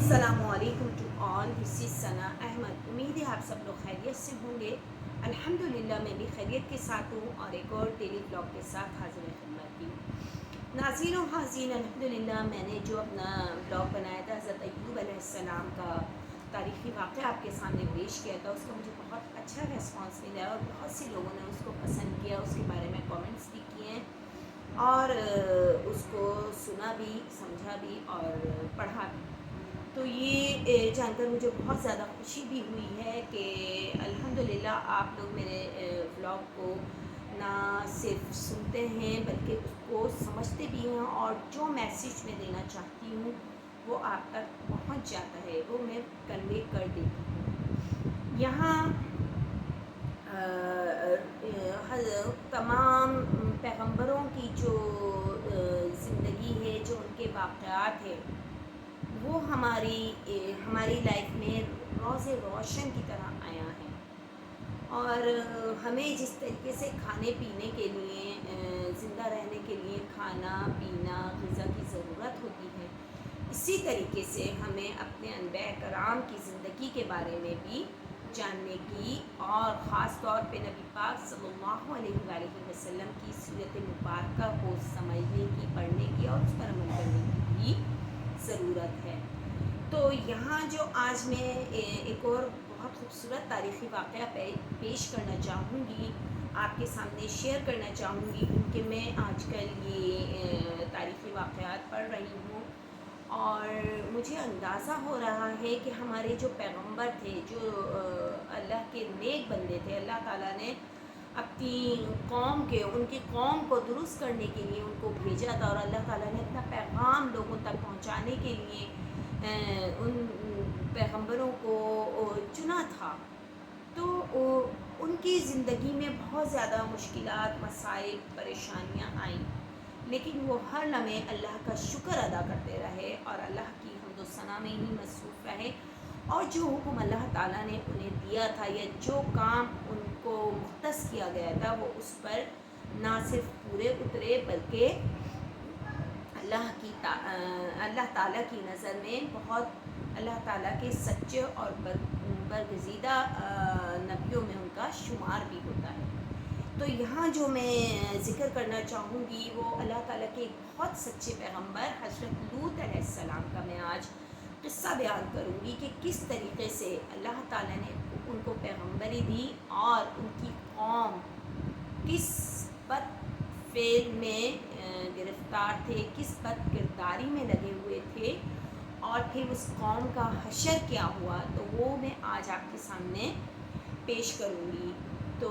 السلام علیکم to all, دس از ثنا احمد۔ امید ہے آپ سب لوگ خیریت سے ہوں گے۔ الحمدللہ میں بھی خیریت کے ساتھ ہوں اور ایک اور ڈیلی بلاگ کے ساتھ حاضر خدمت کی ہوں۔ ناظرین و حاضرین، الحمدللہ میں نے جو اپنا بلاگ بنایا تھا حضرت ایوب علیہ السلام کا تاریخی واقعہ آپ کے سامنے پیش کیا تھا، اس کا مجھے بہت اچھا ریسپانس ملا اور بہت سے لوگوں نے اس کو پسند کیا، اس کے بارے میں کامنٹس بھی کیے ہیں اور اس کو سنا بھی، سمجھا بھی اور پڑھا بھی۔ تو یہ جان کر مجھے بہت زیادہ خوشی بھی ہوئی ہے کہ الحمدللہ آپ لوگ میرے ولاگ کو نہ صرف سنتے ہیں بلکہ اس کو سمجھتے بھی ہیں، اور جو میسیج میں دینا چاہتی ہوں وہ آپ تک پہنچ جاتا ہے، وہ میں کنوے کر دیتی ہوں۔ یہاں تمام پیغمبروں کی جو زندگی ہے، جو ان کے واقعات ہیں، وہ ہماری لائف میں روز روشن کی طرح آیا ہے، اور ہمیں جس طریقے سے کھانے پینے کے لیے، زندہ رہنے کے لیے کھانا پینا غذا کی ضرورت ہوتی ہے، اسی طریقے سے ہمیں اپنے انبیاء کرام کی زندگی کے بارے میں بھی جاننے کی، اور خاص طور پہ نبی پاک صلی اللہ علیہ وآلہ وسلم کی سیرت مبارکہ کو سمجھنے کی، پڑھنے کی اور اس پر عمل کرنے کی بھی ضرورت ہے۔ تو یہاں جو آج میں ایک اور بہت خوبصورت تاریخی واقعہ پیش کرنا چاہوں گی، آپ کے سامنے شیئر کرنا چاہوں گی، کیونکہ میں آج کل یہ تاریخی واقعات پڑھ رہی ہوں اور مجھے اندازہ ہو رہا ہے کہ ہمارے جو پیغمبر تھے، جو اللہ کے نیک بندے تھے، اللہ تعالیٰ نے اپنی ان کی قوم کو درست کرنے کے لیے ان کو بھیجا تھا، اور اللہ تعالیٰ نے اپنا پیغام لوگوں تک پہنچانے کے لیے ان پیغمبروں کو چنا تھا۔ تو ان کی زندگی میں بہت زیادہ مشکلات، مسائل، پریشانیاں آئیں، لیکن وہ ہر لمحے اللہ کا شکر ادا کرتے رہے اور اللہ کی حمد و ثنا میں ہی مصروف رہے، اور جو حکم اللہ تعالیٰ نے انہیں دیا تھا یا جو کام ان کو مختص کیا گیا تھا، وہ اس پر نہ صرف پورے اترے بلکہ اللہ تعالیٰ کی نظر میں بہت اللہ تعالیٰ کے سچے اور برگزیدہ نبیوں میں ان کا شمار بھی ہوتا ہے۔ تو یہاں جو میں ذکر کرنا چاہوں گی وہ اللہ تعالیٰ کے ایک بہت سچے پیغمبر حضرت لوط علیہ السلام کا میں آج قصہ بیان کروں گی کہ کس طریقے سے اللہ تعالیٰ نے ان کو پیغمبری دی اور ان کی قوم کس بد فعل میں گرفتار تھے، کس بد کرداری میں لگے ہوئے تھے، اور پھر اس قوم کا حشر کیا ہوا، تو وہ میں آج آپ کے سامنے پیش کروں گی۔ تو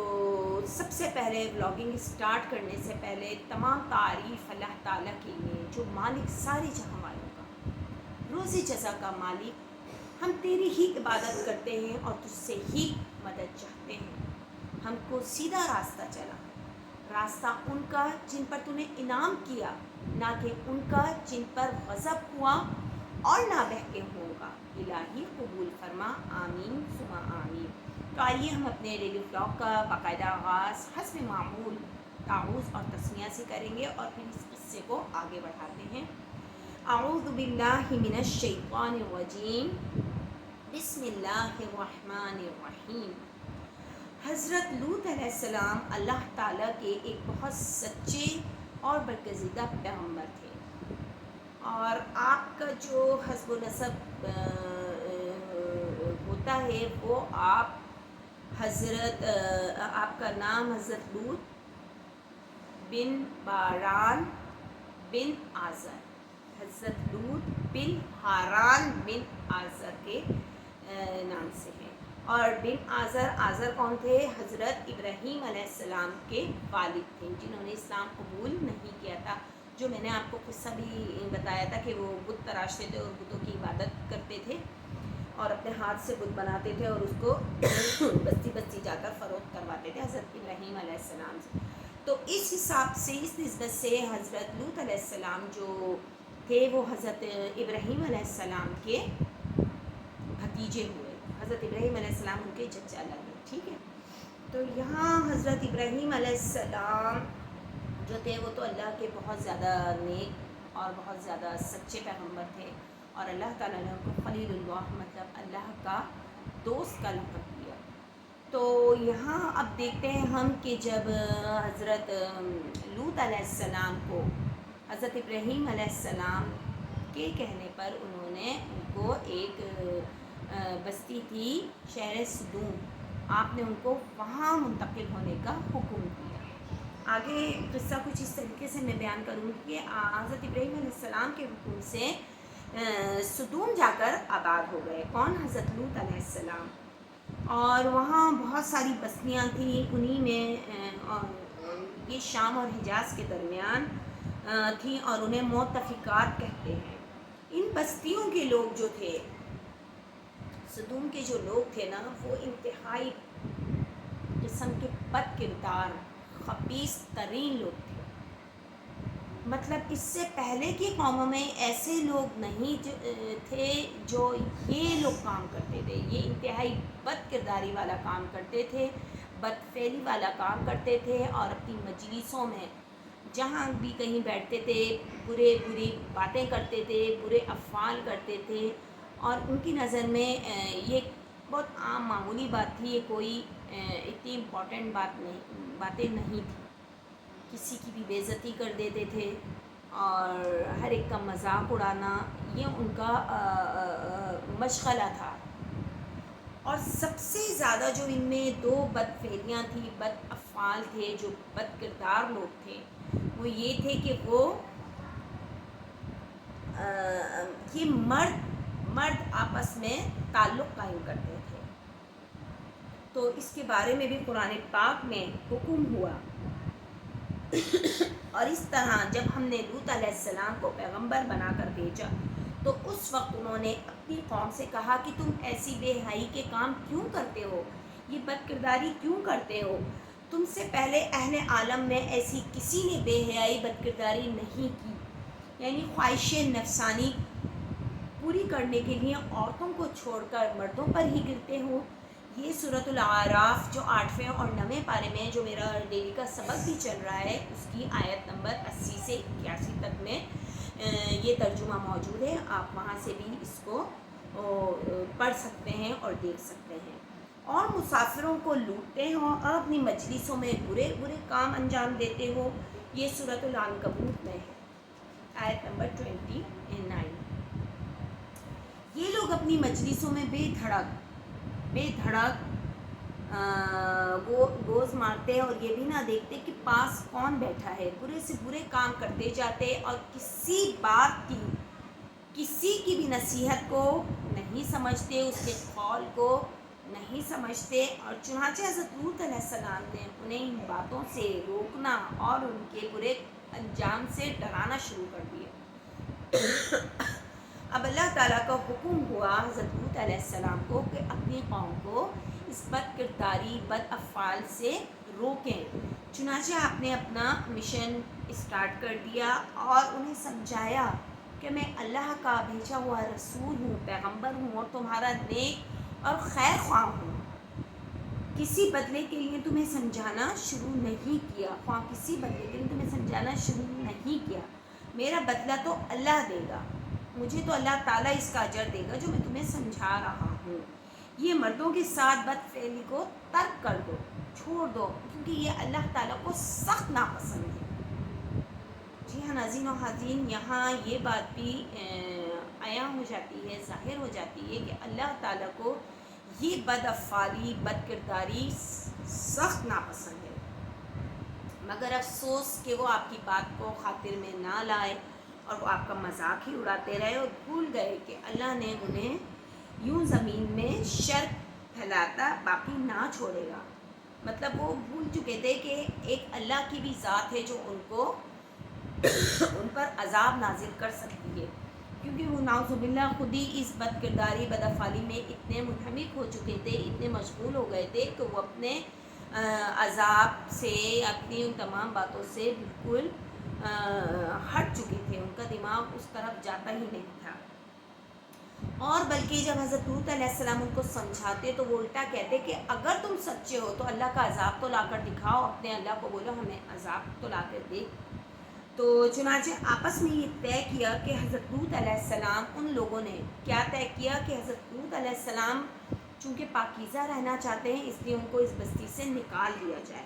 سب سے پہلے ولاگنگ سٹارٹ کرنے سے پہلے تمام تعریف اللہ تعالیٰ کے لیے، جو مالک ساری جہاں والوں کا، روزی جزا کا مالک۔ ہم تیری ہی عبادت کرتے ہیں اور تجھ سے ہی مدد چاہتے ہیں۔ ہم کو سیدھا راستہ چلا، راستہ ان کا جن پر تو نے انعام کیا، نہ کہ ان کا جن پر غضب ہوا اور نہ بہکے ہوگا۔ الہی قبول فرما، آمین ثم آمین۔ تو آئیے ہم اپنے ڈیلی بلاگ کا باقاعدہ آغاز حسب معمول تعوذ اور تسمیہ سے کریں گے اور پھر اس قصے کو آگے بڑھاتے ہیں۔ اعوذ باللہ من الشیطان الرجیم، بسم اللہ الرحمن الرحیم۔ حضرت لوط علیہ السلام اللہ تعالیٰ کے ایک بہت سچے اور برگزیدہ پیغمبر تھے، اور آپ کا جو حسب و نسب ہوتا ہے وہ آپ کا نام حضرت لوط بن باران بن آزر، حضرت لوط بن ہاران بن آزر کے نام سے ہے، اور بن آزر کون تھے؟ حضرت ابراہیم علیہ السلام کے والد تھے، جنہوں نے اسلام قبول نہیں کیا تھا۔ جو میں نے آپ کو قصہ بھی بتایا تھا کہ وہ بت تراشتے تھے اور بتوں کی عبادت کرتے تھے اور اپنے ہاتھ سے بت بناتے تھے اور اس کو بستی بستی جا کر فروخت کرواتے تھے حضرت ابراہیم علیہ السلام سے۔ تو اس حساب سے، اس نسبت سے حضرت لوط علیہ السلام جو تھے وہ حضرت ابراہیم علیہ السلام کے بھتیجے ہوئے، حضرت ابراہیم علیہ السلام ان کے چچا لگے، ٹھیک ہے۔ تو یہاں حضرت ابراہیم علیہ السلام جو تھے وہ تو اللہ کے بہت زیادہ نیک اور بہت زیادہ سچے پیغمبر تھے، اور اللہ تعالیٰ نے ان کو خلیل اللہ مطلب اللہ کا دوست کا لقب دیا۔ تو یہاں اب دیکھتے ہیں ہم کہ جب حضرت لوط علیہ السلام کو حضرت ابراہیم علیہ السلام کے کہنے پر انہوں نے ان کو ایک بستی تھی شہر سدوم، آپ نے ان کو وہاں منتقل ہونے کا حکم دیا۔ آگے قصہ کچھ اس طریقے سے میں بیان کروں گی کہ حضرت ابراہیم علیہ السلام کے حکم سے سدوم جا کر آباد ہو گئے، کون؟ حضرت لوط علیہ السلام، اور وہاں بہت ساری بستیاں تھیں، انہی میں یہ شام اور حجاز کے درمیان تھیں اور انہیں مؤتفقات کہتے ہیں۔ ان بستیوں کے لوگ جو تھے، سدوم کے جو لوگ تھے نا، وہ انتہائی قسم کے بد کردار خبیث ترین لوگ تھے۔ مطلب اس سے پہلے کی قوموں میں ایسے لوگ نہیں تھے جو یہ لوگ کام کرتے تھے، یہ انتہائی بد کرداری والا کام کرتے تھے، بد فعلی والا کام کرتے تھے، اور اپنی مجلسوں میں جہاں بھی کہیں بیٹھتے تھے بری باتیں کرتے تھے، برے افعال کرتے تھے، اور ان کی نظر میں یہ بہت عام معمولی بات تھی، یہ کوئی اتنی امپورٹنٹ باتیں نہیں تھیں۔ کسی کی بھی بے عزتی کر دیتے تھے اور ہر ایک کا مذاق اڑانا، یہ ان کا مشغلہ تھا۔ اور سب سے زیادہ جو ان میں دو بد فعلیاں تھیں، بد افعال تھے، جو بد کردار لوگ تھے، وہ یہ تھے کہ وہ یہ مرد آپس میں تعلق قائم کرتے تھے۔ تو اس کے بارے میں بھی قرآن پاک میں حکم ہوا، اور اس طرح جب ہم نے لوط علیہ السلام کو پیغمبر بنا کر بھیجا تو اس وقت انہوں نے اپنی قوم سے کہا کہ تم ایسی بے حیائی کے کام کیوں کرتے ہو، یہ بد کرداری کیوں کرتے ہو؟ تم سے پہلے اہل عالم میں ایسی کسی نے بے حیائی بد کرداری نہیں کی، یعنی خواہش نفسانی پوری کرنے کے لیے عورتوں کو چھوڑ کر مردوں پر ہی گرتے ہو۔ یہ سورۃ الاعراف جو 8ویں اور 9ویں پارے میں جو میرا ڈیلی کا سبق بھی چل رہا ہے، اس کی آیت نمبر 80 سے 81 تک میں یہ ترجمہ موجود ہے، آپ وہاں سے بھی اس کو پڑھ سکتے ہیں اور دیکھ سکتے ہیں۔ اور مسافروں کو لوٹتے ہو اور اپنی مجلسوں میں برے کام انجام دیتے ہو، یہ سورۃ العنکبوت میں ہے، آیت نمبر 29۔ یہ لوگ اپنی مجلسوں میں بے دھڑک گوز مارتے ہیں اور یہ بھی نہ دیکھتے کہ پاس کون بیٹھا ہے، برے سے برے کام کرتے جاتے اور کسی بات کسی کی بھی نصیحت کو نہیں سمجھتے، اس کے قول کو نہیں سمجھتے، اور چنانچہ حضرت لوط علیہ السلام نے انہیں ان باتوں سے روکنا اور ان کے برے انجام سے ڈرانا شروع کر دیا۔ اب اللہ تعالیٰ کا حکم ہوا حضرت لوط علیہ السلام کو کہ اپنی قوم کو اس بد کرداری بد افعال سے روکیں۔ چنانچہ آپ نے اپنا مشن اسٹارٹ کر دیا اور انہیں سمجھایا کہ میں اللہ کا بھیجا ہوا رسول ہوں، پیغمبر ہوں، اور تمہارا نیک اور خیر خواہ ہوں۔ کسی بدلے کے لیے تمہیں سمجھانا شروع نہیں کیا، کسی بدلے کے لیے تمہیں سمجھانا شروع نہیں کیا، میرا بدلہ تو اللہ دے گا، مجھے تو اللہ تعالیٰ اس کا اجر دے گا جو میں تمہیں سمجھا رہا ہوں۔ یہ مردوں کے ساتھ بد فعلی کو ترک کر دو، چھوڑ دو، کیونکہ یہ اللہ تعالیٰ کو سخت ناپسند ہے۔ جی ہاں ناظرین و حاضرین، یہاں یہ بات بھی عیاں ہو جاتی ہے، ظاہر ہو جاتی ہے کہ اللہ تعالیٰ کو یہ بد افعالی بد کرداری سخت ناپسند ہے، مگر افسوس کہ وہ آپ کی بات کو خاطر میں نہ لائے اور وہ آپ کا مذاق ہی اڑاتے رہے اور بھول گئے کہ اللہ نے انہیں یوں زمین میں شر پھیلاتا باقی نہ چھوڑے گا۔ مطلب وہ بھول چکے تھے کہ ایک اللہ کی بھی ذات ہے جو ان پر عذاب نازل کر سکتی ہے، کیونکہ وہ نعوذ باللہ خود ہی اس بد کرداری بد افعالی میں اتنے منہمک ہو چکے تھے، اتنے مشغول ہو گئے تھے کہ وہ اپنے عذاب سے، اپنی ان تمام باتوں سے بالکل ہٹ چکے تھے، ان کا دماغ اس طرف جاتا ہی نہیں تھا۔ اور بلکہ جب حضرت لوط علیہ السلام ان کو سمجھاتے تو وہ الٹا کہتے کہ اگر تم سچے ہو تو اللہ کا عذاب تو لا کر دکھاؤ، اپنے اللہ کو بولو ہمیں عذاب تو لا کر دے۔ تو چنانچہ آپس میں یہ طے کیا کہ حضرت لوط علیہ السلام، ان لوگوں نے کیا طے کیا کہ حضرت لوط علیہ السلام چونکہ پاکیزہ رہنا چاہتے ہیں، اس لیے ان کو اس بستی سے نکال دیا جائے۔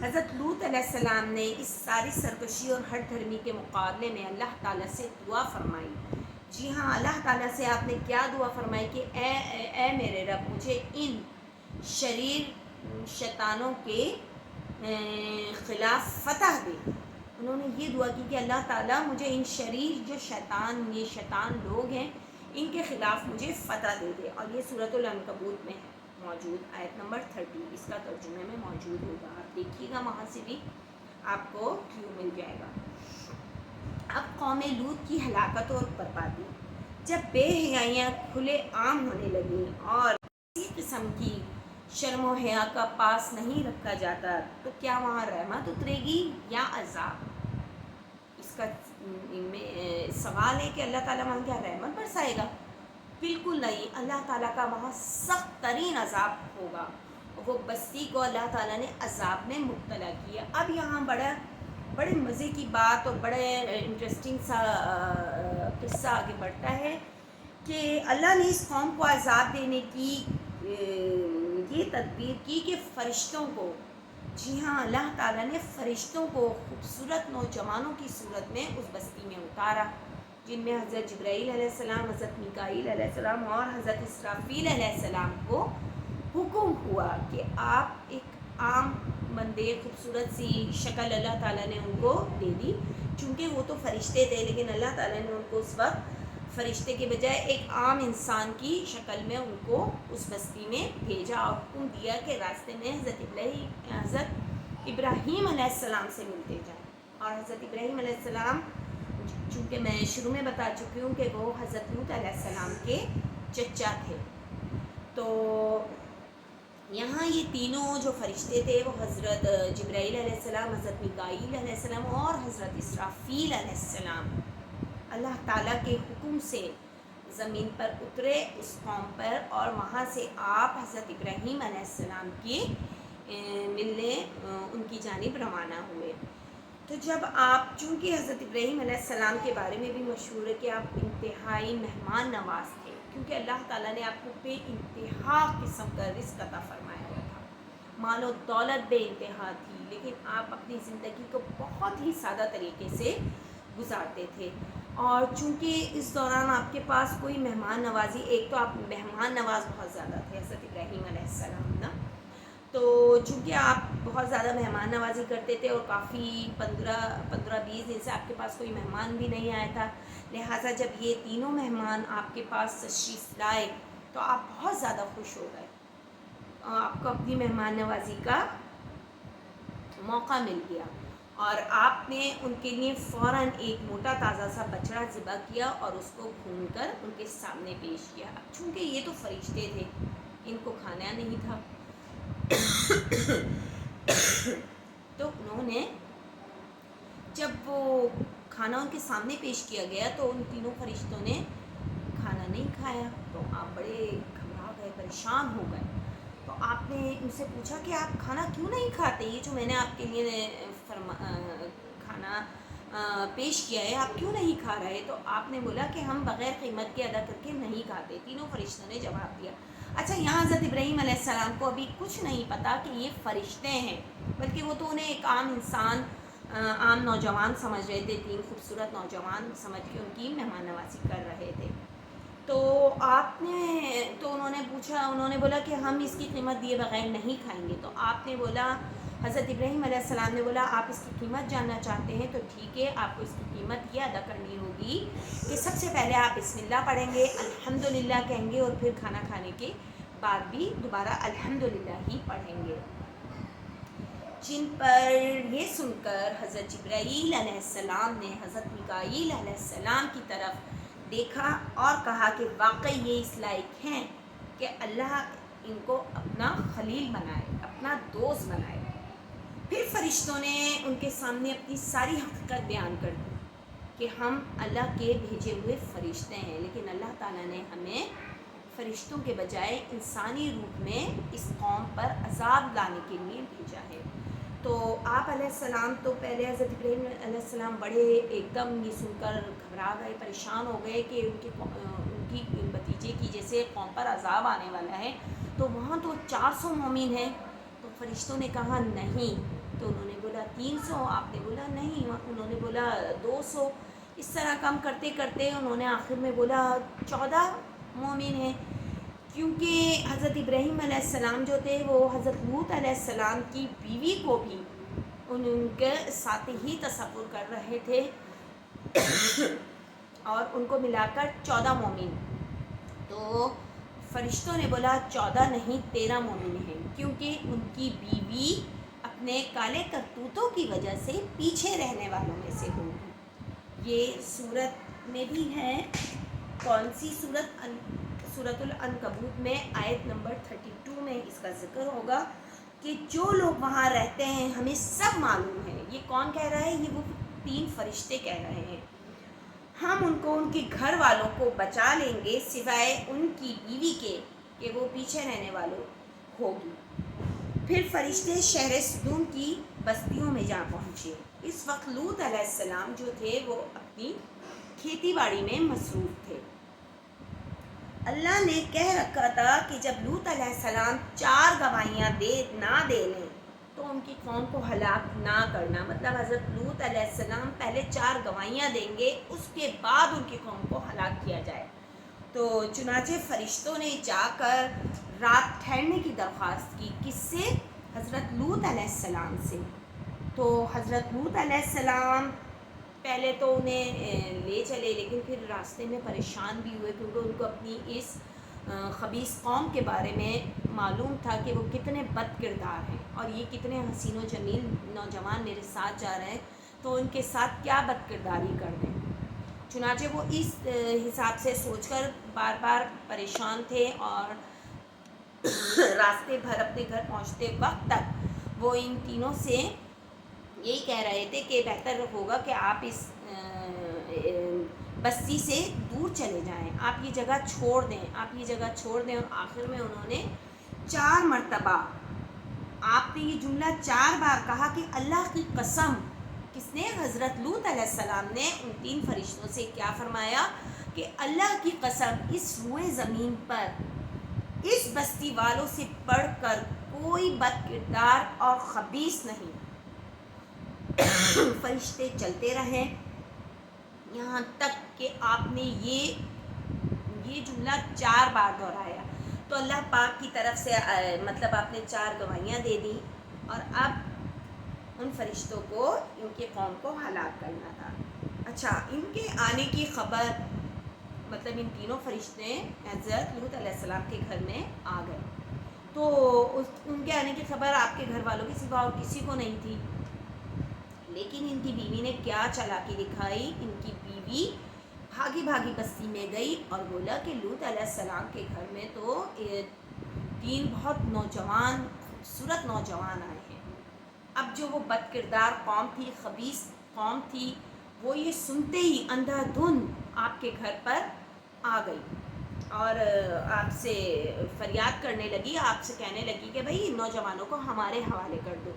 حضرت لوط علیہ السلام نے اس ساری سرکشی اور ہر دھرمی کے مقابلے میں اللہ تعالیٰ سے دعا فرمائی۔ جی ہاں، اللہ تعالیٰ سے آپ نے کیا دعا فرمائی کہ اے میرے رب، مجھے ان شریر شیطانوں کے خلاف فتح دے۔ انہوں نے یہ دعا کی کہ اللہ تعالیٰ مجھے ان شریر جو یہ شیطان لوگ ہیں، ان کے خلاف مجھے فتح دے دے۔ اور یہ سورۃ العنکبوت میں موجود آیت نمبر 30، اس کا ترجمے میں موجود ہوگا، آپ دیکھیے گا، وہاں سے بھی آپ کو کیوں مل جائے گا۔ اب قوم لوط کی ہلاکت اور بربادی۔ جب بے حیائیاں کھلے عام ہونے لگیں اور کسی قسم کی شرم و حیا کا پاس نہیں رکھا جاتا، تو کیا وہاں رحمت اترے گی یا عذاب؟ اس کا سوال ہے کہ اللہ تعالیٰ وہاں کیا رحمت برسائے گا؟ بالکل نہیں، اللہ تعالیٰ کا وہاں سخت ترین عذاب ہوگا۔ وہ بستی کو اللہ تعالیٰ نے عذاب میں مبتلا کیا۔ اب یہاں بڑے مزے کی بات اور بڑے انٹرسٹنگ سا قصہ آگے بڑھتا ہے کہ اللہ نے اس قوم کو عذاب دینے کی یہ تدبیر کی کہ فرشتوں کو، جی ہاں، اللہ تعالیٰ نے فرشتوں کو خوبصورت نوجوانوں کی صورت میں اس بستی میں اتارا، جن میں حضرت جبرائیل علیہ السلام، حضرت میکائیل علیہ السلام اور حضرت اسرافیل علیہ السلام کو حکم ہوا کہ آپ ایک عام بندے، خوبصورت سی شکل اللہ تعالیٰ نے ان کو دے دی، چونکہ وہ تو فرشتے تھے، لیکن اللہ تعالیٰ نے ان کو اس وقت فرشتے کے بجائے ایک عام انسان کی شکل میں ان کو اس بستی میں بھیجا اور حکم دیا کہ راستے میں حضرت ابراہیم علیہ السلام سے ملتے جائیں۔ اور حضرت ابراہیم علیہ السلام، چونکہ میں شروع میں بتا چکی ہوں کہ وہ حضرت لوط علیہ السلام کے چچا تھے، تو یہاں یہ تینوں جو فرشتے تھے وہ حضرت جبرائیل علیہ السلام، حضرت میکائیل علیہ السلام اور حضرت اسرافیل علیہ السلام اللہ تعالیٰ کے حکم سے زمین پر اترے اس قوم پر، اور وہاں سے آپ حضرت ابراہیم علیہ السلام کی ملنے ان کی جانب روانہ ہوئے۔ تو جب آپ، چونکہ حضرت ابراہیم علیہ السلام کے بارے میں بھی مشہور ہے کہ آپ انتہائی مہمان نواز تھے، کیونکہ اللہ تعالیٰ نے آپ کو بے انتہا قسم کا رزق عطا فرمایا ہوا تھا، مال و دولت بے انتہا تھی، لیکن آپ اپنی زندگی کو بہت ہی سادہ طریقے سے گزارتے تھے۔ اور چونکہ اس دوران آپ کے پاس کوئی مہمان نوازی، ایک تو آپ مہمان نواز بہت زیادہ تھے حضرت ابراہیم علیہ السلام نا، تو چونکہ آپ بہت زیادہ مہمان نوازی کرتے تھے اور کافی 15-20 دن سے آپ کے پاس کوئی مہمان بھی نہیں آیا تھا، لہٰذا جب یہ تینوں مہمان آپ کے پاس تشریف لائے تو آپ بہت زیادہ خوش ہو گئے، آپ کو اپنی مہمان نوازی کا موقع مل گیا، اور آپ نے ان کے لیے فوراً ایک موٹا تازہ سا بچڑا ذبح کیا اور اس کو بھون کر ان کے سامنے پیش کیا۔ اب چونکہ یہ تو فرشتے تھے، ان کو کھانا نہیں تھا، تو انہوں نے جب وہ کھانا ان کے سامنے پیش کیا گیا تو ان تینوں فرشتوں نے کھانا نہیں کھایا، تو آپ بڑے گھبرا گئے، پریشان ہو گئے۔ تو آپ نے ان سے پوچھا کہ آپ کھانا کیوں نہیں کھاتے، یہ جو میں نے آپ کے لیے کھانا پیش کیا ہے آپ کیوں نہیں کھا رہے؟ تو آپ نے بولا کہ ہم بغیر قیمت کے ادا کر کے نہیں کھاتے۔ تینوں فرشتوں نے جواب دیا۔ اچھا، یہاں حضرت ابراہیم علیہ السلام کو ابھی کچھ نہیں پتا کہ یہ فرشتے ہیں، بلکہ وہ تو انہیں ایک عام انسان، عام نوجوان سمجھ رہے تھے، تین خوبصورت نوجوان سمجھ کے ان کی مہمان نوازی کر رہے تھے۔ تو انہوں نے پوچھا، انہوں نے بولا کہ ہم اس کی قیمت دیے بغیر نہیں کھائیں گے۔ تو آپ نے بولا، حضرت ابراہیم علیہ السلام نے بولا آپ اس کی قیمت جاننا چاہتے ہیں تو ٹھیک ہے، آپ کو اس کی قیمت یہ ادا کرنی ہوگی کہ سب سے پہلے آپ بسم اللہ پڑھیں گے، الحمدللہ کہیں گے، اور پھر کھانا کھانے کے بعد بھی دوبارہ الحمدللہ ہی پڑھیں گے۔ جن پر یہ سن کر حضرت جبرائیل علیہ السلام نے حضرت میکائیل علیہ السلام کی طرف دیکھا اور کہا کہ واقعی یہ اس لائق ہیں کہ اللہ ان کو اپنا خلیل بنائے، اپنا دوست بنائے۔ پھر فرشتوں نے ان کے سامنے اپنی ساری حقیقت بیان کر دی کہ ہم اللہ کے بھیجے ہوئے فرشتے ہیں، لیکن اللہ تعالیٰ نے ہمیں فرشتوں کے بجائے انسانی روپ میں اس قوم پر عذاب لانے کے لیے بھیجا ہے۔ تو آپ علیہ السلام تو پہلے حضرت ابراہیم علیہ السلام بڑے ایک دم یہ سن کر گھبرا گئے، پریشان ہو گئے کہ ان کی بھتیجے کی جیسے قوم پر عذاب آنے والا ہے، تو وہاں تو 400 مومن ہیں۔ تو فرشتوں نے کہا نہیں، تو انہوں نے بولا 300، آپ نے بولا نہیں، انہوں نے بولا 200، اس طرح کم کرتے کرتے انہوں نے آخر میں بولا 14 مومن ہیں، کیونکہ حضرت ابراہیم علیہ السلام جو تھے وہ حضرت لوط علیہ السلام کی بیوی کو بھی ان کے ساتھ ہی تصور کر رہے تھے اور ان کو ملا کر 14 مومن۔ تو فرشتوں نے بولا 14 نہیں 13 مومن ہیں، کیونکہ ان کی بیوی اپنے کالے کرتوتوں کی وجہ سے پیچھے رہنے والوں میں سے ہوگی۔ یہ سورت میں بھی ہے، کون سی سورت؟ سورۃ العنکبوت میں آیت نمبر 32 میں اس کا ذکر ہوگا کہ جو لوگ وہاں رہتے ہیں ہمیں سب معلوم ہے۔ یہ کون کہہ رہا ہے؟ یہ وہ 3 فرشتے کہہ رہے ہیں، ہم ان کو ان کے گھر والوں کو بچا لیں گے سوائے ان کی بیوی کے کہ وہ پیچھے رہنے والوں ہوگی۔ پھر فرشتے شہر سدوم کی بستیوں میں جا پہنچے۔ اس وقت لوط علیہ السلام جو تھے وہ اپنی کھیتی باڑی میں مصروف تھے۔ اللہ نے کہہ رکھا تھا کہ جب لوط علیہ السلام 4 گواہیاں نہ دے لیں تو ان کی قوم کو ہلاک نہ کرنا، مطلب حضرت لوط علیہ السلام پہلے 4 گواہیاں دیں گے، اس کے بعد ان کی قوم کو ہلاک کیا جائے۔ تو چنانچہ فرشتوں نے جا کر رات ٹھہرنے کی درخواست کی، کس سے؟ حضرت لوط علیہ السلام سے۔ تو حضرت لوط علیہ السلام پہلے تو انہیں لے چلے، لیکن پھر راستے میں پریشان بھی ہوئے، کیونکہ ان کو اپنی اس خبیث قوم کے بارے میں معلوم تھا کہ وہ کتنے بد کردار ہیں اور یہ کتنے حسین و جمیل نوجوان میرے ساتھ جا رہے ہیں، تو ان کے ساتھ کیا بد کرداری کر دیں۔ چنانچہ وہ اس حساب سے سوچ کر بار بار پریشان تھے، اور راستے بھر اپنے گھر پہنچتے وقت تک وہ ان تینوں سے یہی کہہ رہے تھے کہ بہتر ہوگا کہ آپ اس بستی سے دور چلے جائیں، آپ یہ جگہ چھوڑ دیں، آپ یہ جگہ چھوڑ دیں۔ اور آخر میں انہوں نے 4 مرتبہ آپ نے یہ جملہ 4 بار کہا کہ اللہ کی قسم، کس نے؟ حضرت لوط علیہ السلام نے ان 3 فرشتوں سے کیا فرمایا کہ اللہ کی قسم اس روئے زمین پر اس بستی والوں سے بڑھ کر کوئی بد کردار اور خبیث نہیں۔ فرشتے چلتے رہے یہاں تک کہ آپ نے یہ جملہ 4 بار دہرایا، تو اللہ پاک کی طرف سے مطلب آپ نے 4 گواہیاں دے دی، اور اب ان فرشتوں کو ان کے قوم کو ہلاک کرنا تھا۔ اچھا، ان کے آنے کی خبر، مطلب ان تینوں فرشتے حضرت لوط علیہ السلام کے گھر میں آ گئے، تو ان کے آنے کی خبر آپ کے گھر والوں کے سوا اور کسی کو نہیں تھی، لیکن ان کی بیوی نے کیا چالاکی دکھائی، ان کی بیوی بھاگی بھاگی بستی میں گئی اور بولا کہ لوط علیہ السلام کے گھر میں تو 3 بہت نوجوان خوبصورت نوجوان آئے ہیں۔ اب جو وہ بد کردار قوم تھی، خبیث قوم تھی، وہ یہ سنتے ہی اندھا دھند آپ کے گھر پر آ گئی اور آپ سے فریاد کرنے لگی، آپ سے کہنے لگی کہ بھئی نوجوانوں کو ہمارے حوالے کر دو۔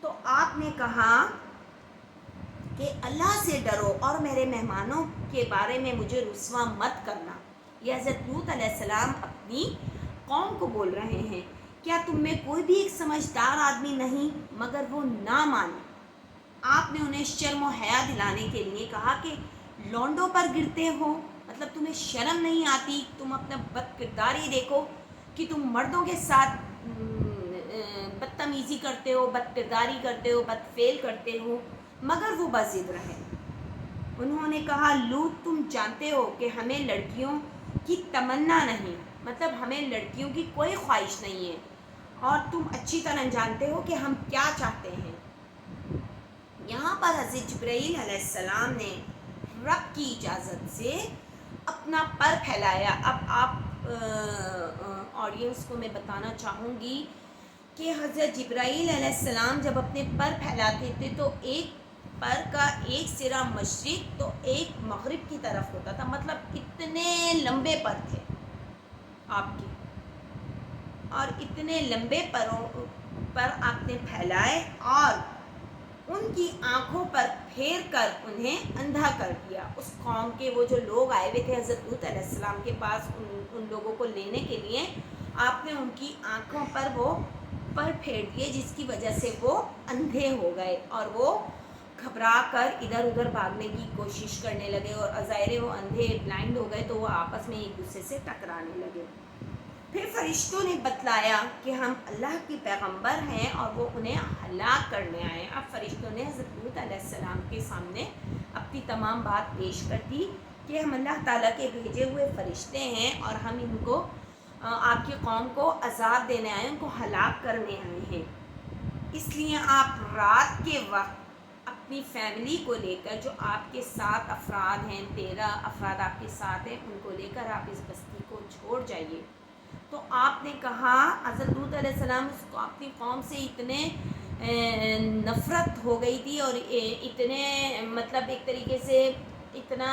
تو آپ نے کہا کہ اللہ سے ڈرو اور میرے مہمانوں کے بارے میں مجھے رسوا مت کرنا۔ یہ حضرت لوط علیہ السلام اپنی قوم کو بول رہے ہیں، کیا تم میں کوئی بھی ایک سمجھدار آدمی نہیں؟ مگر وہ نہ مانے۔ آپ نے انہیں شرم و حیا دلانے کے لیے کہا کہ لونڈوں پر گرتے ہو، مطلب تمہیں شرم نہیں آتی، تم اپنا بد کرداری دیکھو کہ تم مردوں کے ساتھ بدتمیزی کرتے ہو، بد کرداری کرتے ہو، بد فعل کرتے ہو، مگر وہ بضد رہے۔ انہوں نے کہا لوط تم جانتے ہو کہ ہمیں لڑکیوں کی تمنا نہیں، مطلب ہمیں لڑکیوں کی کوئی خواہش نہیں ہے، اور تم اچھی طرح جانتے ہو کہ ہم کیا چاہتے ہیں۔ یہاں پر حضرت جبرائیل علیہ السلام نے رب کی اجازت سے اپنا پر پھیلایا۔ اب آپ آڈینس کو میں بتانا چاہوں گی کہ حضرت جبرائیل علیہ السلام جب اپنے پر پھیلاتے تھے تو ایک پر کا ایک سرا مشرق تو ایک مغرب کی طرف ہوتا تھا، مطلب اتنے لمبے پر تھے آپ کے، اور اتنے لمبے پروں پر آپ نے پھیلائے اور ان کی آنکھوں پر پھیر کر انہیں اندھا کر دیا. اس قوم کے وہ جو لوگ آئے ہوئے تھے حضرت لوط علیہ السلام کے پاس ان لوگوں کو لینے کے لیے، آپ نے ان کی آنکھوں پر وہ پر پھیر دیے، جس کی وجہ سے وہ اندھے ہو گئے اور وہ گھبرا کر ادھر ادھر بھاگنے کی کوشش کرنے لگے، اور ظاہر وہ اندھے بلائنڈ ہو گئے تو وہ آپس میں ایک دوسرے سے ٹکرانے لگے. پھر فرشتوں نے بتلایا کہ ہم اللہ کے پیغمبر ہیں اور وہ انہیں ہلاک کرنے آئے. اب فرشتوں نے حضرت لوط علیہ السلام کے سامنے اپنی تمام بات پیش کر دی کہ ہم اللہ تعالیٰ کے بھیجے ہوئے فرشتے ہیں اور ہم ان کو آپ کی قوم کو عذاب دینے آئے، ان کو ہلاک کرنے آئے ہیں. اس لیے آپ رات کے وقت اپنی فیملی کو لے کر، جو آپ کے 7 افراد ہیں، 13 افراد آپ کے ساتھ ہیں، ان کو لے کر آپ اس بستی کو چھوڑ جائیے. تو آپ نے کہا، حضرت لوط علیہ السلام اس کو اپنی قوم سے اتنے نفرت ہو گئی تھی اور اتنے مطلب ایک طریقے سے اتنا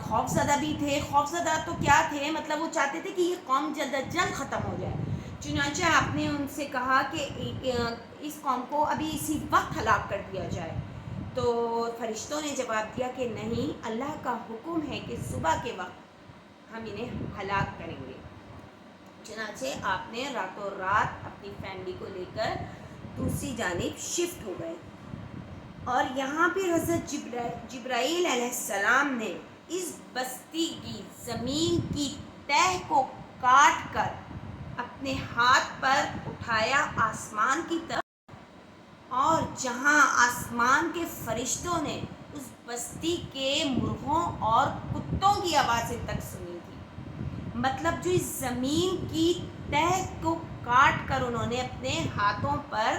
خوف زدہ بھی تھے. خوف زدہ تو کیا تھے، مطلب وہ چاہتے تھے کہ یہ قوم جلد از جلد ختم ہو جائے. چنانچہ آپ نے ان سے کہا کہ اس قوم کو ابھی اسی وقت ہلاک کر دیا جائے. تو فرشتوں نے جواب دیا کہ نہیں، اللہ کا حکم ہے کہ صبح کے وقت ہم انہیں ہلاک کریں گے. چنانچہ آپ نے راتوں رات اپنی فیملی کو لے کر دوسری جانب شفٹ ہو گئے. اور یہاں پہ حضرت جبرائیل علیہ السلام نے اس بستی کی زمین کی تہہ کو کاٹ کر اپنے ہاتھ پر اٹھایا آسمان کی طرف، اور جہاں آسمان کے فرشتوں نے اس بستی کے مرغوں اور کتوں کی آوازیں تک سنی تھی. مطلب جو اس زمین کی تہہ کو کاٹ کر انہوں نے اپنے ہاتھوں پر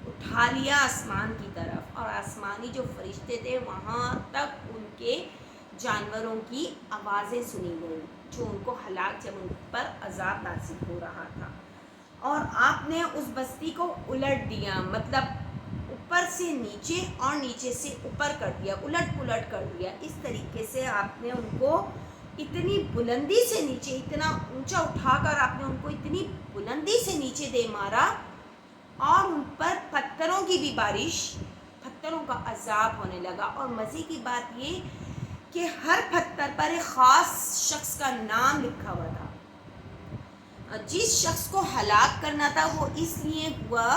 اٹھا لیا آسمان کی طرف، اور آسمانی جو فرشتے تھے وہاں تک ان کے جانوروں کی آوازیں سنی گئیں جو ان کو ہلاک، جب ان پر عذاب نازل ہو رہا تھا. اور آپ نے اس بستی کو الٹ دیا، مطلب اوپر سے نیچے اور نیچے سے اوپر کر دیا، الٹ پلٹ کر دیا. اس طریقے سے آپ نے ان کو اتنی بلندی سے نیچے، اتنا اونچا اٹھا کر آپ نے ان کو اتنی بلندی سے نیچے دے مارا، اور ان پر پتھروں کی بھی بارش، پتھروں کا عذاب ہونے لگا. اور مزے کی بات یہ کہ ہر پتھر پر ایک خاص شخص کا نام لکھا ہوا تھا. جس شخص کو ہلاک کرنا تھا وہ اس لیے ہوا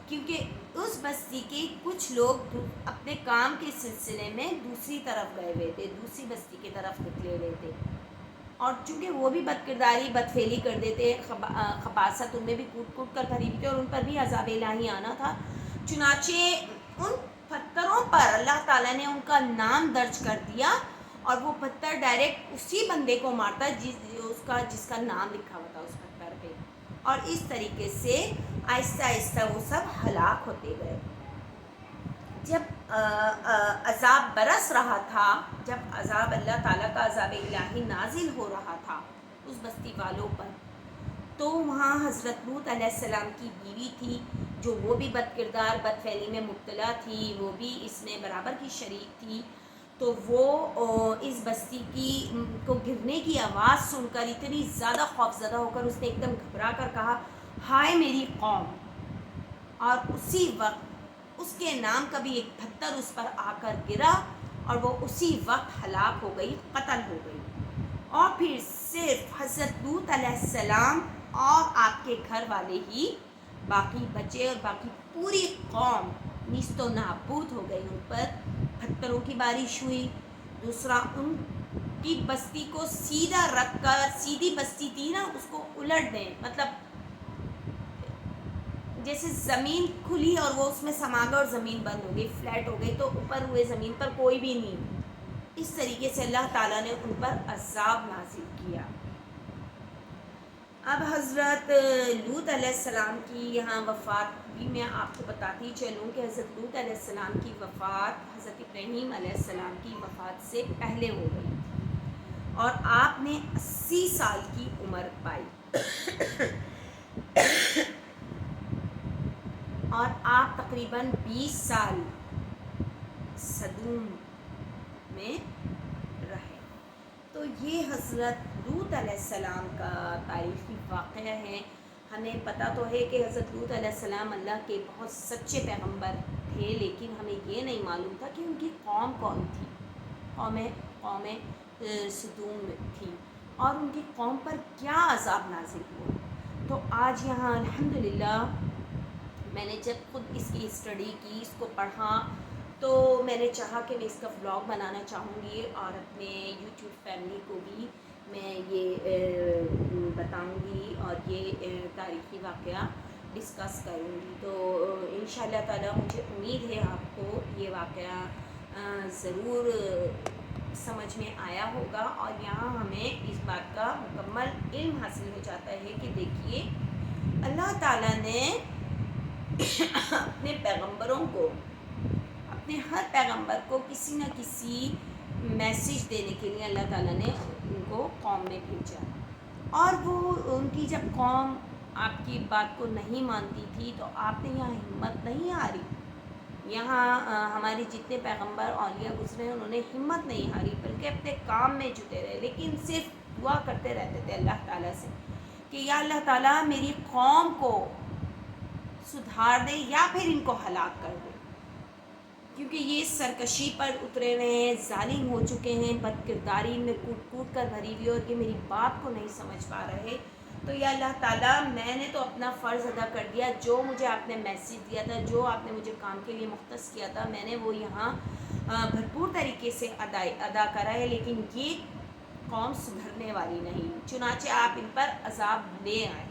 کیونکہ اس بستی کے کچھ لوگ اپنے کام کے سلسلے میں دوسری طرف گئے ہوئے تھے، دوسری بستی کی طرف نکلے ہوئے تھے، اور چونکہ وہ بھی بد کرداری، بد فعلی کر دیتے، خباثت ان میں بھی کوٹ کوٹ کر بھری ہوئی تھی اور ان پر بھی عذاب الہی آنا تھا. چنانچہ ان پتھروں پر اللہ تعالیٰ نے ان کا نام درج کر دیا، اور وہ پتھر ڈائریکٹ اسی بندے کو مارتا جس کا نام لکھا ہوا تھا اس پتھر پہ. اور اس طریقے سے آہستہ آہستہ وہ سب ہلاک ہوتے گئے. جب عذاب برس رہا تھا، جب عذاب اللہ تعالیٰ کا عذاب الہی نازل ہو رہا تھا اس بستی والوں پر، تو وہاں حضرت لوط علیہ السلام کی بیوی تھی جو وہ بھی بد کردار، بد فعلی میں مبتلا تھی، وہ بھی اس میں برابر کی شریک تھی. تو وہ اس بستی کو گرنے کی آواز سن کر اتنی زیادہ خوفزدہ ہو کر اس نے ایک دم گھبرا کر کہا، ہائے میری قوم. اور اسی وقت اس کے نام کا بھی ایک پتھر اس پر آ کر گرا اور وہ اسی وقت ہلاک ہو گئی، قتل ہو گئی. اور پھر صرف حضرت لوط علیہ السلام اور آپ کے گھر والے ہی باقی بچے، اور باقی پوری قوم نیست و نابود ہو گئی. ان پر پتھروں کی بارش ہوئی. دوسرا، ان کی بستی کو سیدھا رکھ کر، سیدھی بستی تھی نا، اس کو الٹ دیں، مطلب جیسے زمین کھلی اور وہ اس میں سما گئے اور زمین بند ہو گئی، فلیٹ ہو گئی، تو اوپر ہوئے زمین پر کوئی بھی نہیں. اس طریقے سے اللہ تعالیٰ نے ان پر عذاب نازل کیا. اب حضرت لوط علیہ السلام کی یہاں وفات بھی میں آپ کو بتاتی چلوں کہ حضرت لوط علیہ السلام کی وفات حضرت ابراہیم علیہ السلام کی وفات سے پہلے ہو گئی، اور آپ نے 80 سال کی عمر پائی، اور آپ تقریباً 20 سال صدوم میں رہے. تو یہ حضرت لوط علیہ السلام کا تاریخی واقعہ ہے. ہمیں پتہ تو ہے کہ حضرت لوط علیہ السلام اللہ کے بہت سچے پیغمبر تھے، لیکن ہمیں یہ نہیں معلوم تھا کہ ان کی قوم کون تھی۔ قوم سدوم تھی، اور ان کی قوم پر کیا عذاب نازل ہوا۔ تو آج یہاں الحمدللہ میں نے جب خود اس کی اسٹڈی کی، اس کو پڑھا، تو میں نے چاہا کہ میں اس کا ولاگ بنانا چاہوں گی، اور اپنے یوٹیوب فیملی کو بھی میں یہ بتاؤں گی اور یہ تاریخی واقعہ ڈسکس کروں گی۔ تو انشاءاللہ تعالی مجھے امید ہے آپ کو یہ واقعہ ضرور سمجھ میں آیا ہوگا، اور یہاں ہمیں اس بات کا مکمل علم حاصل ہو جاتا ہے کہ دیکھیے اللہ تعالیٰ نے اپنے پیغمبروں کو، اپنے ہر پیغمبر کو کسی نہ کسی میسیج دینے کے لیے اللہ تعالیٰ نے ان کو قوم میں بھیجا، اور وہ ان کی جب قوم آپ کی بات کو نہیں مانتی تھی تو آپ نے یہاں ہمت نہیں ہاری۔ یہاں ہمارے جتنے پیغمبر اولیاء گزرے ہیں انہوں نے ہمت نہیں ہاری، بلکہ اپنے کام میں جٹے رہے، لیکن صرف دعا کرتے رہتے تھے اللہ تعالیٰ سے کہ یا اللہ تعالیٰ میری قوم کو سدھار دے یا پھر ان کو ہلاک کر دے، کیونکہ یہ سرکشی پر اترے ہوئے ہیں، ظالم ہو چکے ہیں، بد کرداری میں کوٹ کوٹ کر بھری ہوئی، اور یہ میری بات کو نہیں سمجھ پا رہے۔ تو یا اللہ تعالیٰ میں نے تو اپنا فرض ادا کر دیا، جو مجھے آپ نے میسیج دیا تھا، جو آپ نے مجھے کام کے لیے مختص کیا تھا، میں نے وہ یہاں بھرپور طریقے سے ادا کرا ہے، لیکن یہ قوم سدھرنے والی نہیں، چنانچہ آپ ان پر عذاب لے آئے۔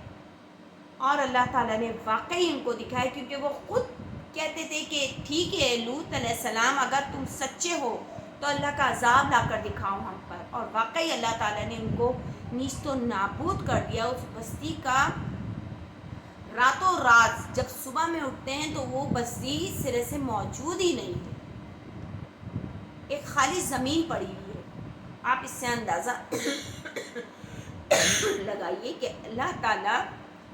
اور اللہ تعالیٰ نے واقعی ان کو دکھایا، کیونکہ وہ خود کہتے تھے کہ ٹھیک ہے لوط علیہ السلام اگر تم سچے ہو تو اللہ کا عذاب لا کر دکھاؤ ہم پر، اور واقعی اللہ تعالیٰ نے ان کو نیست و نابود کر دیا۔ اس بستی کا راتوں رات جب صبح میں اٹھتے ہیں تو وہ بستی سرے سے موجود ہی نہیں ہے، ایک خالی زمین پڑی ہوئی ہے۔ آپ اس سے اندازہ لگائیے کہ اللہ تعالیٰ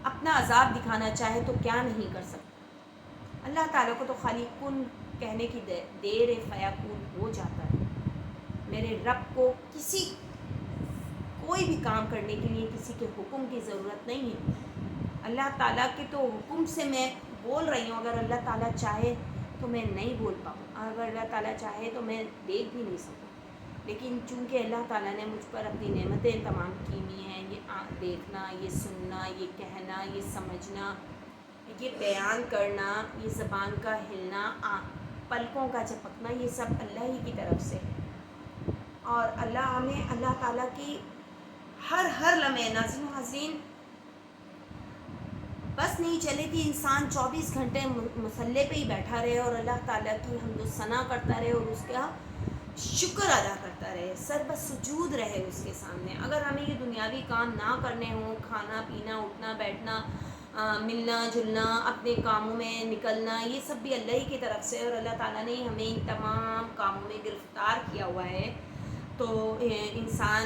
اپنا عذاب دکھانا چاہے تو کیا نہیں کر سکتا۔ اللہ تعالیٰ کو تو خالی کن کہنے کی دیر فیکون ہو جاتا ہے۔ میرے رب کو کوئی بھی کام کرنے کے لیے کسی کے حکم کی ضرورت نہیں ہے۔ اللہ تعالیٰ کے تو حکم سے میں بول رہی ہوں، اگر اللہ تعالیٰ چاہے تو میں نہیں بول پاؤں، اگر اللہ تعالیٰ چاہے تو میں دیکھ بھی نہیں سکوں، لیکن چونکہ اللہ تعالیٰ نے مجھ پر اپنی نعمتیں تمام کی ہوئی ہیں، یہ دیکھنا، یہ سننا، یہ کہنا، یہ سمجھنا، یہ بیان کرنا، یہ زبان کا ہلنا، پلکوں کا جھپکنا، یہ سب اللہ ہی کی طرف سے ہے، اور اللہ ہمیں اللہ تعالیٰ کی ہر لمحے ناظرین و حاضرین بس نہیں چلے کہ انسان 24 گھنٹے مصلے پہ ہی بیٹھا رہے اور اللہ تعالیٰ کی حمد و ثنا کرتا رہے اور اس کا شکر ادا کرتا رہے، سر بس سجود رہے اس کے سامنے۔ اگر ہمیں یہ دنیاوی کام نہ کرنے ہوں، کھانا پینا، اٹھنا بیٹھنا، ملنا جلنا، اپنے کاموں میں نکلنا، یہ سب بھی اللہ ہی کی طرف سے، اور اللہ تعالیٰ نے ہمیں ان تمام کاموں میں گرفتار کیا ہوا ہے، تو انسان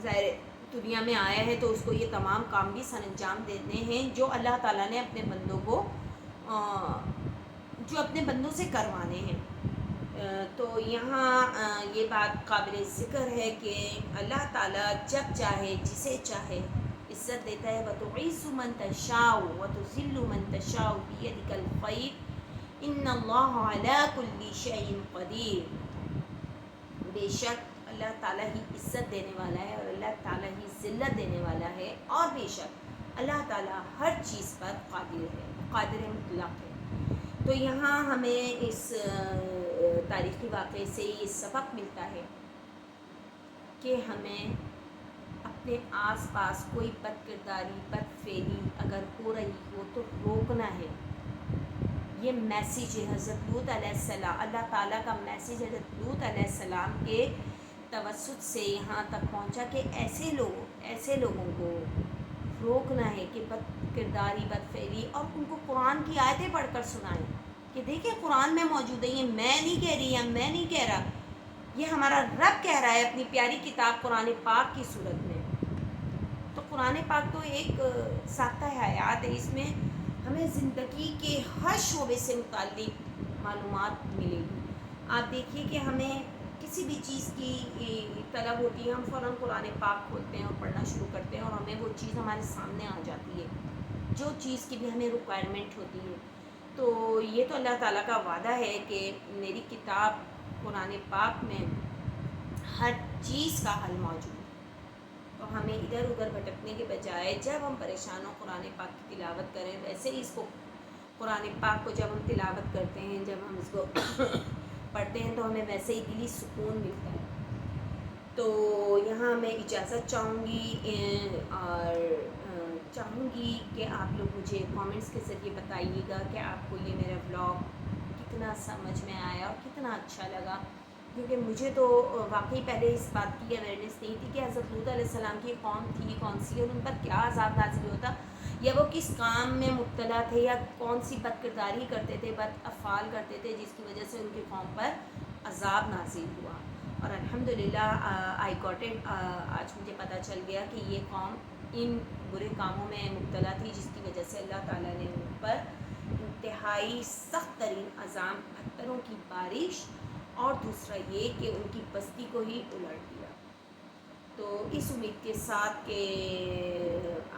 ظاہر دنیا میں آیا ہے تو اس کو یہ تمام کام بھی سر انجام دینے ہیں جو اللہ تعالیٰ نے اپنے بندوں کو جو اپنے بندوں سے کروانے ہیں۔ تو یہاں یہ بات قابل ذکر ہے کہ اللہ تعالیٰ جب چاہے جسے چاہے عزت دیتا ہے، وَتُعِزُّ مَن تَشَاءُ وَتُذِلُّ مَن تَشَاءُ بِيَدِكَ الْخَيْرُ إِنَّ اللَّهَ عَلَىٰ كُلِّ شَيْءٍ قَدِيرٌ۔ بے شک اللہ تعالیٰ ہی عزت دینے والا ہے اور اللہ تعالیٰ ہی ذلت دینے والا ہے، اور بے شک اللہ تعالیٰ ہر چیز پر قادر ہے، قادر مطلق ہے۔ تو یہاں ہمیں اس تاریخی واقعے سے یہ سبق ملتا ہے کہ ہمیں اپنے آس پاس کوئی بد کرداری، بد فعلی اگر ہو رہی ہو تو روکنا ہے۔ یہ میسیج ہے حضرت لوط علیہ السلام، اللہ تعالیٰ کا میسیج حضرت لوط علیہ السلام کے توسط سے یہاں تک پہنچا کہ ایسے لوگوں کو روکنا ہے کہ بد کرداری، بد فعلی، اور ان کو قرآن کی آیتیں پڑھ کر سنائیں کہ دیکھیں قرآن میں موجود ہے، یہ میں نہیں کہہ رہی، یا میں نہیں کہہ رہا، یہ ہمارا رب کہہ رہا ہے اپنی پیاری کتاب قرآن پاک کی صورت میں۔ تو قرآن پاک تو ایک ساختہ حیات ہے، اس میں ہمیں زندگی کے ہر شعبے سے متعلق معلومات ملے گی۔ آپ دیکھیے کہ ہمیں کس سی بھی چیز کی طلب ہوتی ہے ہم فوراً قرآن پاک کھولتے ہیں اور پڑھنا شروع کرتے ہیں اور ہمیں وہ چیز ہمارے سامنے آ جاتی ہے جو چیز کی بھی ہمیں ریکوائرمنٹ ہوتی ہے. تو یہ تو اللہ تعالیٰ کا وعدہ ہے کہ میری کتاب قرآن پاک میں ہر چیز کا حل موجود ہے. تو ہمیں ادھر ادھر بھٹکنے کے بجائے جب ہم پریشان ہوں قرآن پاک کی تلاوت کریں. ویسے ہی اس کو قرآن پاک کو جب ہم تلاوت کرتے ہیں, جب ہم اس کو پڑھتے ہیں تو ہمیں ویسے ہی دلی سکون ملتا ہے. تو یہاں میں اجازت چاہوں گی اور چاہوں گی کہ آپ لوگ مجھے کامنٹس کے ذریعے بتائیے گا کہ آپ کو یہ میرا ولاگ کتنا سمجھ میں آیا اور کتنا اچھا لگا. کیونکہ مجھے تو واقعی پہلے اس بات کی اویئرنیس نہیں تھی کہ حضرت لوط علیہ السلام کی قوم تھی کون سی اور ان پر کیا عذاب نازل ہوتا, یا وہ کس کام میں مبتلا تھے, یا کون سی بد کرداری کرتے تھے, بد افعال کرتے تھے جس کی وجہ سے ان کی قوم پر عذاب نازل ہوا. اور الحمدللہ آئی گاٹ اٹ, آج مجھے پتہ چل گیا کہ یہ قوم ان برے کاموں میں مبتلا تھی جس کی وجہ سے اللہ تعالیٰ نے ان پر انتہائی سخت ترین عذاب, پتھروں کی بارش, اور دوسرا یہ کہ ان کی بستی کو ہی الٹ دیا. تو اس امید کے ساتھ کہ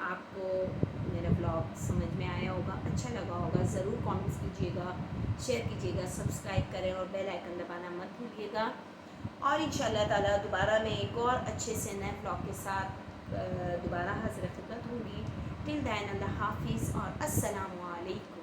آپ کو میرا بلاگ سمجھ میں آیا ہوگا, اچھا لگا ہوگا, ضرور کامنٹس کیجیے گا, شیئر کیجیے گا, سبسکرائب کریں اور بیل آئیکن دبانا مت بھولیے گا. اور انشاءاللہ تعالیٰ دوبارہ میں ایک اور اچھے سے نئے بلاگ کے ساتھ دوبارہ حاضر خدمت ہوں گی. ٹل دین اللہ حافظ اور السلام علیکم.